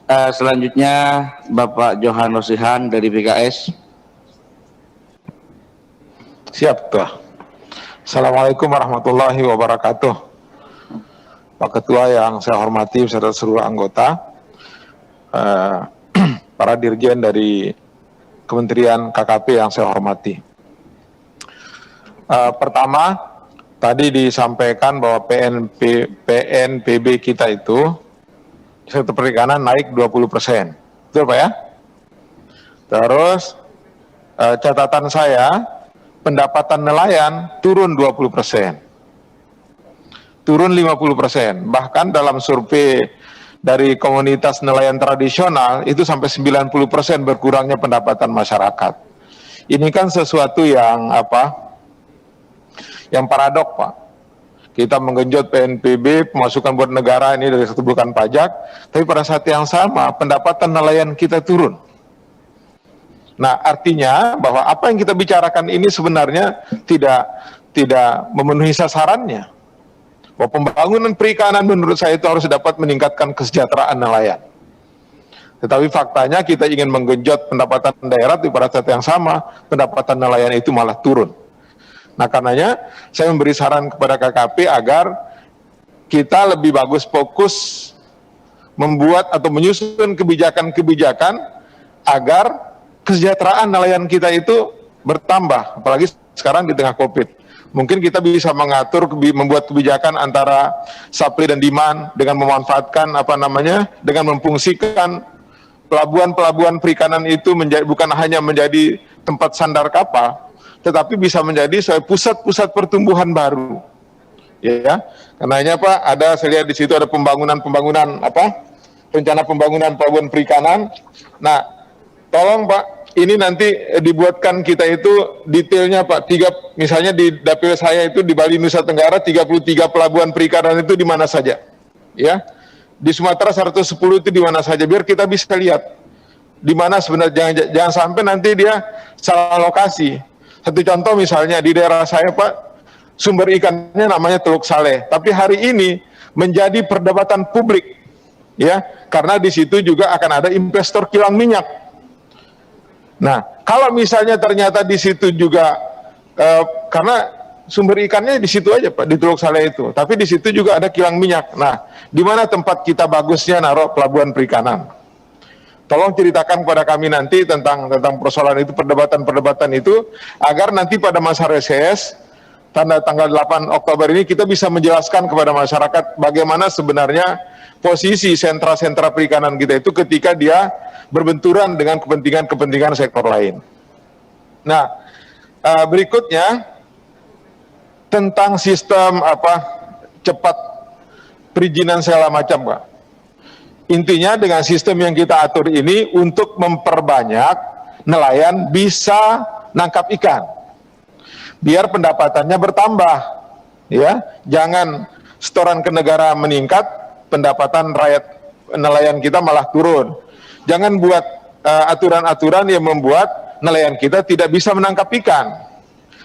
Selanjutnya Bapak Johan Rosihan dari PKS. Siap, Tuh. Assalamualaikum warahmatullahi wabarakatuh. Pak Ketua yang saya hormati beserta seluruh anggota, para dirjen dari Kementerian KKP yang saya hormati. Pertama, tadi disampaikan bahwa PNBP kita itu sektor perikanan naik 20%. Betul Pak ya? Terus catatan saya, pendapatan nelayan turun 20%. Turun 50%. Bahkan dalam survei dari komunitas nelayan tradisional itu sampai 90% berkurangnya pendapatan masyarakat. Ini kan sesuatu yang yang paradok, Pak. Kita menggenjot PNBP, pemasukan buat negara ini dari satu bukan pajak, tapi pada saat yang sama pendapatan nelayan kita turun. Nah, artinya bahwa apa yang kita bicarakan ini sebenarnya tidak memenuhi sasarannya. Bahwa pembangunan perikanan menurut saya itu harus dapat meningkatkan kesejahteraan nelayan. Tetapi faktanya kita ingin menggenjot pendapatan daerah, tapi pada saat yang sama pendapatan nelayan itu malah turun. Nah, karenanya saya memberi saran kepada KKP agar kita lebih bagus fokus membuat atau menyusun kebijakan-kebijakan agar kesejahteraan nelayan kita itu bertambah, apalagi sekarang di tengah COVID. Mungkin kita bisa mengatur, membuat kebijakan antara supply dan demand dengan memanfaatkan dengan memfungsikan pelabuhan-pelabuhan perikanan itu bukan hanya menjadi tempat sandar kapal, tetapi bisa menjadi pusat-pusat pertumbuhan baru. Ya, karenanya Pak, saya lihat di situ ada rencana pembangunan pelabuhan perikanan. Nah, tolong Pak, ini nanti dibuatkan kita itu detailnya Pak. Misalnya di dapil saya itu di Bali Nusa Tenggara 33 pelabuhan perikanan itu di mana saja. Ya. Di Sumatera 110 itu di mana saja, biar kita bisa lihat di mana sebenarnya, jangan sampai nanti dia salah lokasi. Satu contoh misalnya di daerah saya Pak, sumber ikannya namanya Teluk Saleh, tapi hari ini menjadi perdebatan publik, ya, karena di situ juga akan ada investor kilang minyak. Nah, kalau misalnya ternyata di situ juga karena sumber ikannya di situ aja Pak, di Teluk Saleh itu, tapi di situ juga ada kilang minyak. Nah, di mana tempat kita bagusnya naruh pelabuhan perikanan? Tolong ceritakan kepada kami nanti tentang persoalan itu, perdebatan itu, agar nanti pada masa reses, tanggal 8 Oktober ini kita bisa menjelaskan kepada masyarakat bagaimana sebenarnya posisi sentra-sentra perikanan kita itu ketika dia berbenturan dengan kepentingan sektor lain. Nah, berikutnya tentang sistem cepat perizinan segala macam, Pak. Intinya dengan sistem yang kita atur ini untuk memperbanyak nelayan bisa nangkap ikan, biar pendapatannya bertambah, ya. Jangan setoran ke negara meningkat, pendapatan rakyat nelayan kita malah turun. Jangan buat aturan-aturan yang membuat nelayan kita tidak bisa menangkap ikan.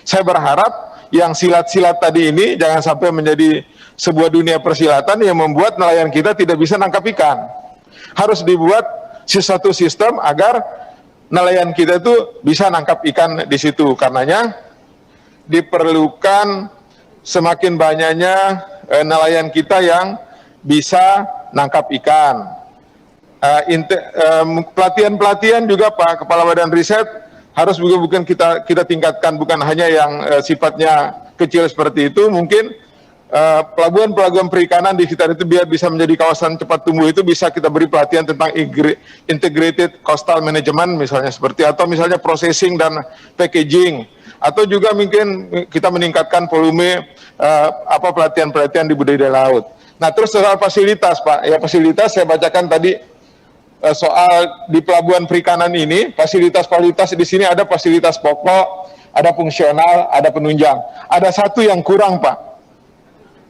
Saya berharap yang silat-silat tadi ini jangan sampai menjadi sebuah dunia persilatan yang membuat nelayan kita tidak bisa nangkap ikan. Harus dibuat suatu sistem agar nelayan kita itu bisa nangkap ikan di situ. Karenanya diperlukan semakin banyaknya nelayan kita yang bisa nangkap ikan. Pelatihan juga Pak Kepala Badan Riset harus bukan kita tingkatkan, bukan hanya yang sifatnya kecil seperti itu. Mungkin pelabuhan-pelabuhan perikanan di sekitar itu biar bisa menjadi kawasan cepat tumbuh itu bisa kita beri pelatihan tentang integrated coastal management misalnya, seperti atau misalnya processing dan packaging, atau juga mungkin kita meningkatkan volume pelatihan-pelatihan di budidaya laut. Nah, terus soal fasilitas Pak, ya fasilitas saya bacakan tadi soal di pelabuhan perikanan ini, fasilitas di sini ada fasilitas pokok, ada fungsional, ada penunjang. Ada satu yang kurang Pak.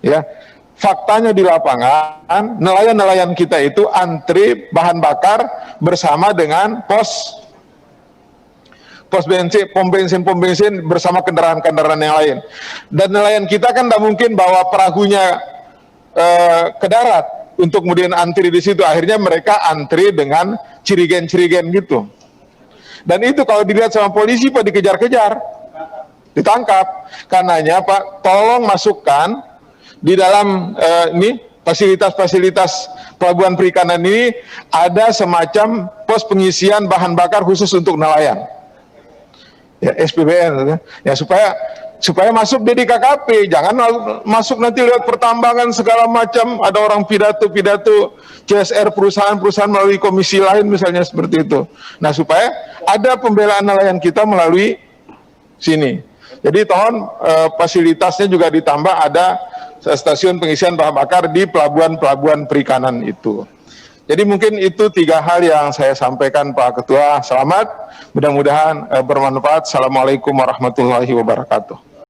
Ya, faktanya di lapangan nelayan-nelayan kita itu antri bahan bakar bersama dengan pom bensin bersama kendaraan-kendaraan yang lain. Dan nelayan kita kan tidak mungkin bawa perahunya ke darat, untuk kemudian antri di situ. Akhirnya mereka antri dengan cirigen-cirigen gitu. Dan itu kalau dilihat sama polisi Pak, dikejar-kejar, ditangkap. Karenanya Pak, tolong masukkan di dalam ini fasilitas-fasilitas pelabuhan perikanan ini ada semacam pos pengisian bahan bakar khusus untuk nelayan. Ya, SPBN ya, supaya masuk dia di KKP, jangan masuk nanti lewat pertambangan segala macam, ada orang pidato CSR perusahaan-perusahaan melalui komisi lain misalnya seperti itu. Nah, supaya ada pembelaan nelayan kita melalui sini. Jadi tolong fasilitasnya juga ditambah, ada stasiun pengisian bahan bakar di pelabuhan-pelabuhan perikanan itu. Jadi mungkin itu 3 hal yang saya sampaikan Pak Ketua. Selamat, mudah-mudahan bermanfaat. Assalamualaikum warahmatullahi wabarakatuh.